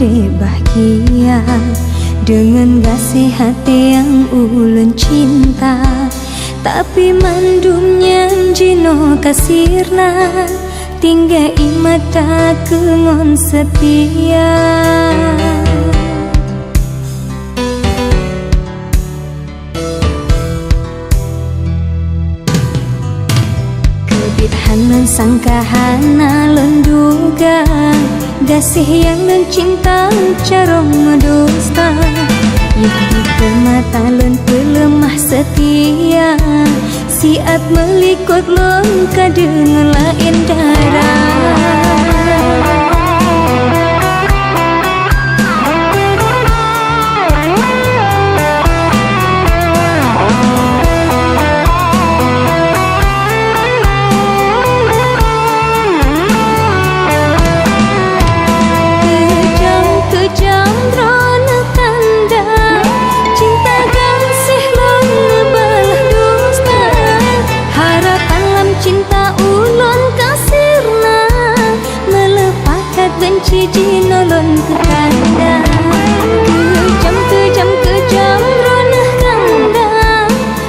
dek bahagia dengan kasih hati yang ulun cinta. Tapi mandumnya jino kasirna tinggal imata kengon setia. Kebidhanan sangkahana lenduga kasih yang dan cinta carong medusta. Yang di mata lun pelemah setia siap melikut lun kadang lain darah. Cici nolon kekanda kejam ronah kanda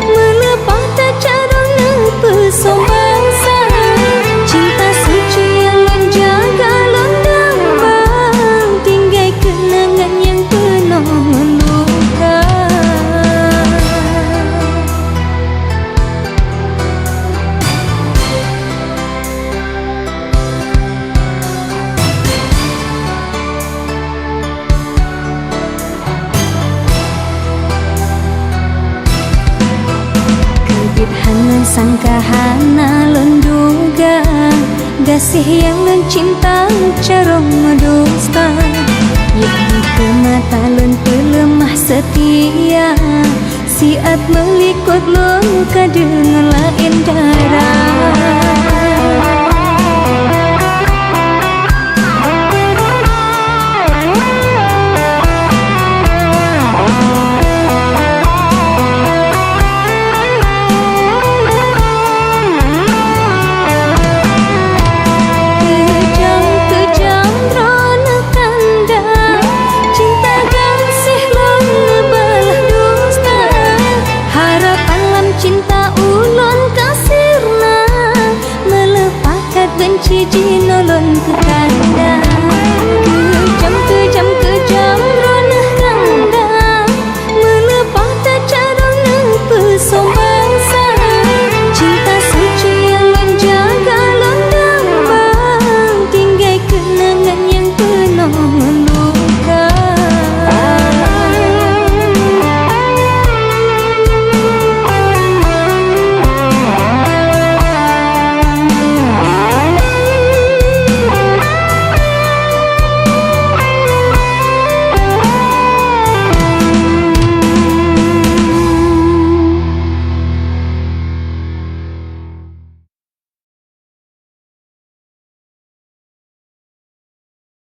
melepah tak carona pesong bangsa. Cinta suci yang menjaga lon dambang tinggal kenangan yang penuh luka. Kebidhanan sangkahana lenduga kasih yang dan cinta carong medusta. Yang ke mata lun pelemah setia siap melikut lun kadang lain darah.